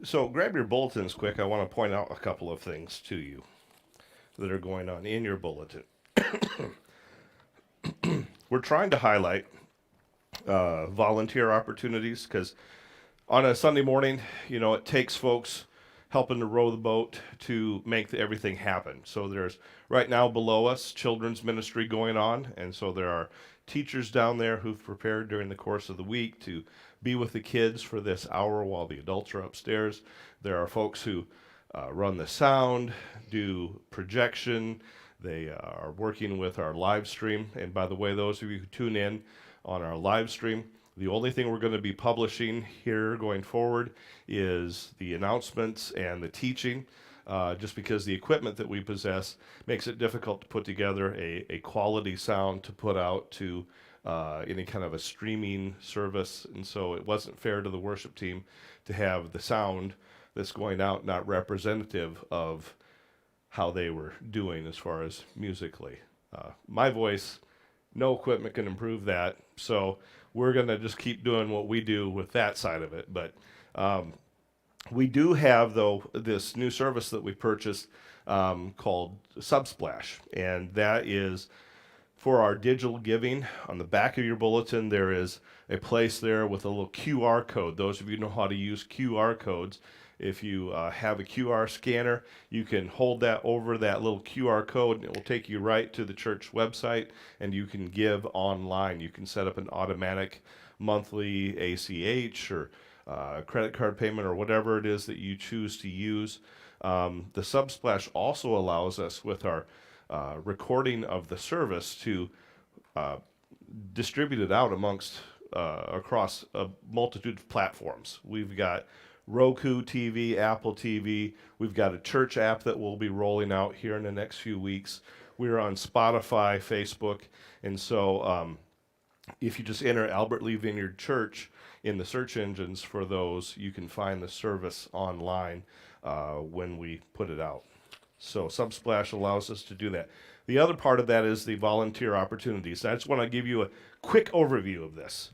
So grab your bulletins quick. I want to point out a couple of things to you that are going on in your bulletin. We're trying to highlight volunteer opportunities because on a Sunday morning, it takes folks helping to row the boat to make everything happen. So there's right now below us children's ministry going on, and so there are teachers down there who've prepared during the course of the week to be with the kids for this hour while the adults are upstairs. There are folks who run the sound, do projection. They are working with our live stream. And by the way, those of you who tune in on our live stream, the only thing we're going to be publishing here going forward is the announcements and the teaching, just because the equipment that we possess makes it difficult to put together a quality sound to put out to any kind of a streaming service. And so it wasn't fair to the worship team to have the sound that's going out not representative of how they were doing as far as musically. My voice, no equipment can improve that. So we're going to just keep doing what we do with that side of it. But we do have, though, this new service that we purchased called Subsplash. And that is for our digital giving. On the back of your bulletin, there is a place there with a little QR code. Those of you know how to use QR codes. If you have a QR scanner, you can hold that over that little QR code and it will take you right to the church website and you can give online. You can set up an automatic monthly ACH or credit card payment or whatever it is that you choose to use. The Subsplash also allows us with our recording of the service to distribute it out amongst across a multitude of platforms. We've got Roku TV, Apple TV. We've got a church app that we'll be rolling out here in the next few weeks. We're on Spotify, Facebook, and so if you just enter Albert Lee Vineyard Church in the search engines for those, you can find the service online when we put it out. So Subsplash allows us to do that. The other part of that is the volunteer opportunities. I just want to give you a quick overview of this.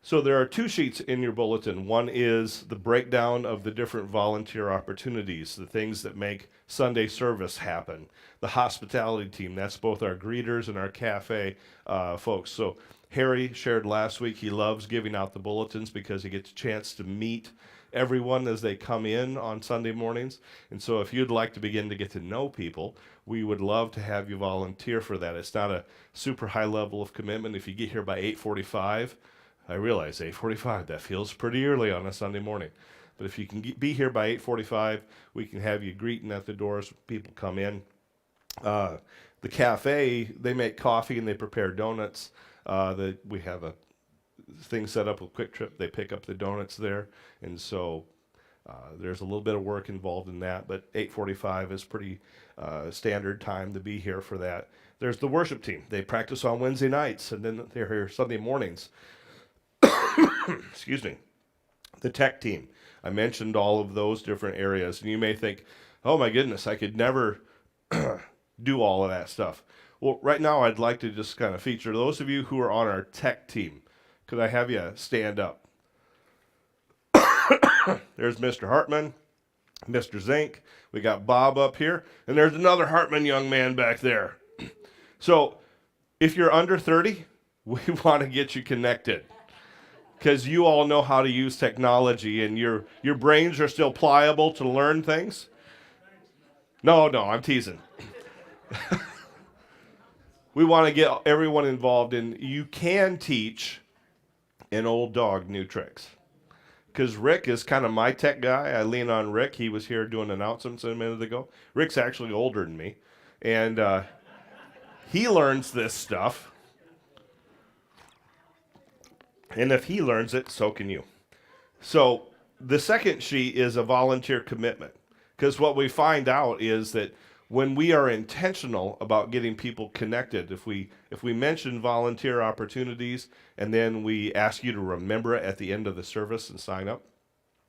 So there are two sheets in your bulletin. One is the breakdown of the different volunteer opportunities, the things that make Sunday service happen. The hospitality team, that's both our greeters and our cafe folks. So Harry shared last week he loves giving out the bulletins because he gets a chance to meet everyone as they come in on Sunday mornings. And so if you'd like to begin to get to know people, we would love to have you volunteer for that. It's not a super high level of commitment. If you get here by 8:45, I realize 8:45, that feels pretty early on a Sunday morning. But if you can be here by 8:45, we can have you greeting at the doors when people come in. The cafe, they make coffee and they prepare donuts. We have a thing set up with Quick Trip. They pick up the donuts there. And so there's a little bit of work involved in that, but 8:45 is pretty standard time to be here for that. There's the worship team. They practice on Wednesday nights, and then they're here Sunday mornings. Excuse me. The tech team. I mentioned all of those different areas, and you may think, oh my goodness, I could never do all of that stuff. Well, right now I'd like to just kind of feature those of you who are on our tech team. Could I have you stand up? There's Mr. Hartman, Mr. Zink. We got Bob up here, and there's another Hartman young man back there. So if you're under 30, we want to get you connected because you all know how to use technology and your brains are still pliable to learn things. No, I'm teasing. We want to get everyone involved, and you can teach an old dog new tricks. Because Rick is kind of my tech guy. I lean on Rick. He was here doing announcements a minute ago. Rick's actually older than me. And he learns this stuff. And if he learns it, so can you. So the second sheet is a volunteer commitment. Because what we find out is that when we are intentional about getting people connected, if we mention volunteer opportunities and then we ask you to remember it at the end of the service and sign up,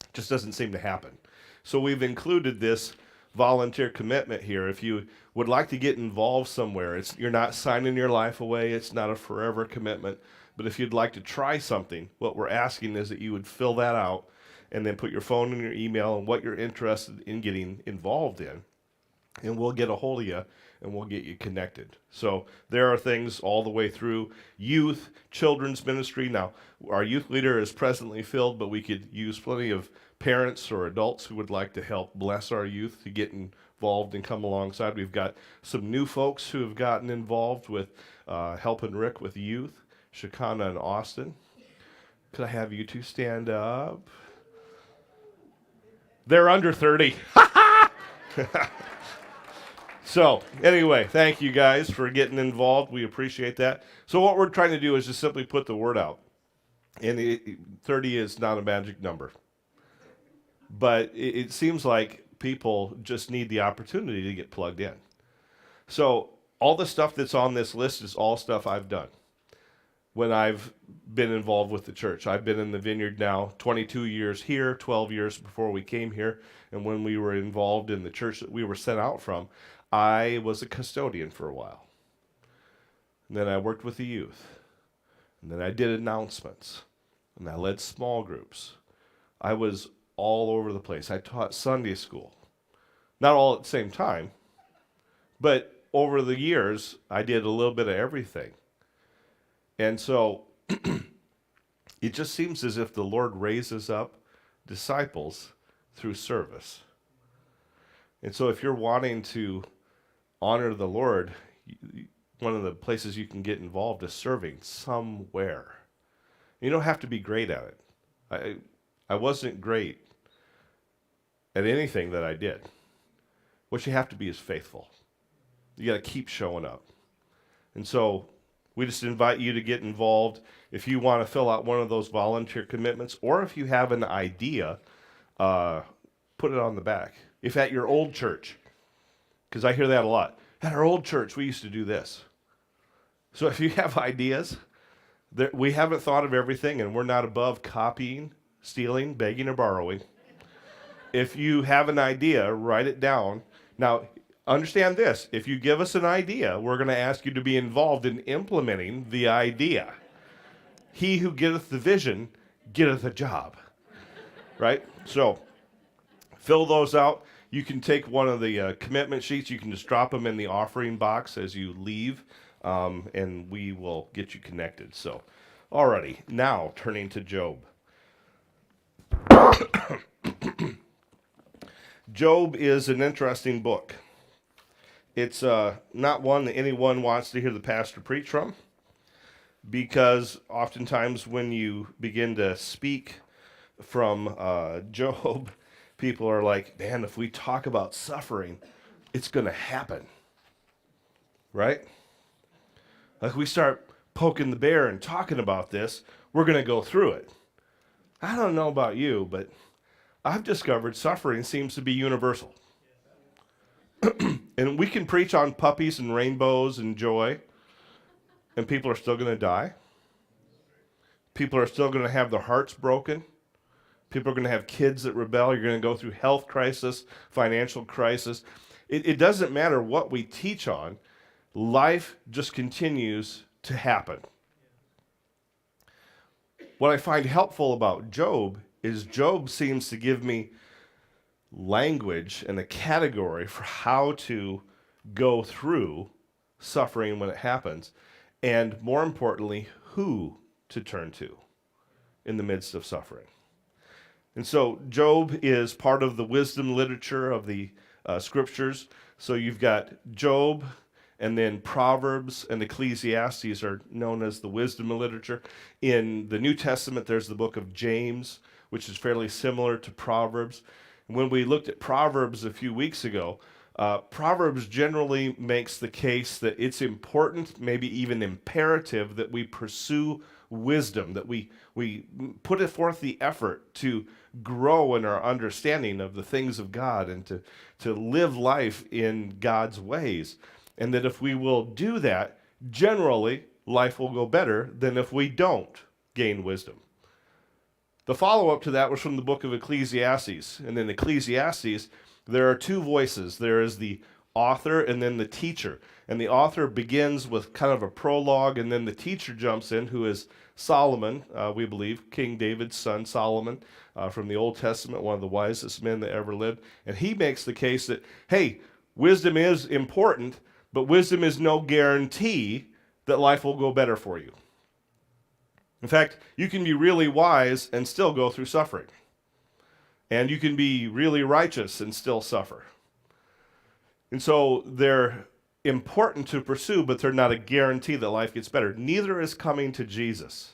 it just doesn't seem to happen. So we've included this volunteer commitment here. If you would like to get involved somewhere, you're not signing your life away, it's not a forever commitment, but if you'd like to try something, what we're asking is that you would fill that out and then put your phone and your email and what you're interested in getting involved in, and we'll get a hold of you and we'll get you connected. So there are things all the way through youth, children's ministry. Now, our youth leader is presently filled, but we could use plenty of parents or adults who would like to help bless our youth to get involved and come alongside. We've got some new folks who have gotten involved with helping Rick with youth, Shakana and Austin. Could I have you two stand up? They're under 30. So, anyway, thank you guys for getting involved. We appreciate that. So what we're trying to do is just simply put the word out. And 30 is not a magic number. But it seems like people just need the opportunity to get plugged in. So all the stuff that's on this list is all stuff I've done when I've been involved with the church. I've been in the vineyard now 22 years here, 12 years before we came here. And when we were involved in the church that we were sent out from, I was a custodian for a while. And then I worked with the youth. And then I did announcements. And I led small groups. I was all over the place. I taught Sunday school. Not all at the same time, but over the years, I did a little bit of everything. And so it just seems as if the Lord raises up disciples through service. And so if you're wanting to honor the Lord, one of the places you can get involved is serving somewhere. You don't have to be great at it. I wasn't great at anything that I did. What you have to be is faithful. You got to keep showing up. And so we just invite you to get involved. If you want to fill out one of those volunteer commitments, or if you have an idea, put it on the back. If at your old church, because I hear that a lot. At our old church, we used to do this. So if you have ideas, we haven't thought of everything, and we're not above copying, stealing, begging, or borrowing. If you have an idea, write it down. Now, understand this. If you give us an idea, we're going to ask you to be involved in implementing the idea. He who getteth the vision getteth a job. Right? So, fill those out. You can take one of the commitment sheets. You can just drop them in the offering box as you leave, and we will get you connected. So, alrighty. Now, turning to Job. Job is an interesting book. It's not one that anyone wants to hear the pastor preach from, because oftentimes when you begin to speak from Job, people are like, man, if we talk about suffering, it's going to happen. Right? Like we start poking the bear and talking about this, we're going to go through it. I don't know about you, but I've discovered suffering seems to be universal. And we can preach on puppies and rainbows and joy, and people are still going to die. People are still going to have their hearts broken. People are going to have kids that rebel. You're going to go through health crisis, financial crisis. It doesn't matter what we teach on. Life just continues to happen. What I find helpful about Job is Job seems to give me language and a category for how to go through suffering when it happens, and more importantly, who to turn to in the midst of suffering. And so Job is part of the wisdom literature of the scriptures. So you've got Job, and then Proverbs and Ecclesiastes are known as the wisdom literature. In the New Testament, there's the book of James, which is fairly similar to Proverbs. When we looked at Proverbs a few weeks ago, Proverbs generally makes the case that it's important, maybe even imperative, that we pursue wisdom, that we put forth the effort to grow in our understanding of the things of God and to live life in God's ways. And that if we will do that, generally, life will go better than if we don't gain wisdom. The follow-up to that was from the book of Ecclesiastes. And in Ecclesiastes, there are two voices. There is the author and then the teacher. And the author begins with kind of a prologue, and then the teacher jumps in, who is Solomon, we believe, King David's son Solomon, from the Old Testament, one of the wisest men that ever lived. And he makes the case that, hey, wisdom is important, but wisdom is no guarantee that life will go better for you. In fact, you can be really wise and still go through suffering. And you can be really righteous and still suffer. And so they're important to pursue, but they're not a guarantee that life gets better. Neither is coming to Jesus.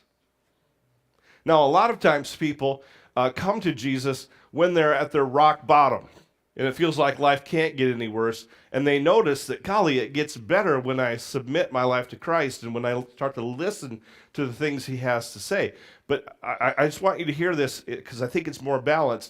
Now, a lot of times people come to Jesus when they're at their rock bottom, and it feels like life can't get any worse, and they notice that, golly, it gets better when I submit my life to Christ and when I start to listen to the things he has to say. But I just want you to hear this, because I think it's more balanced.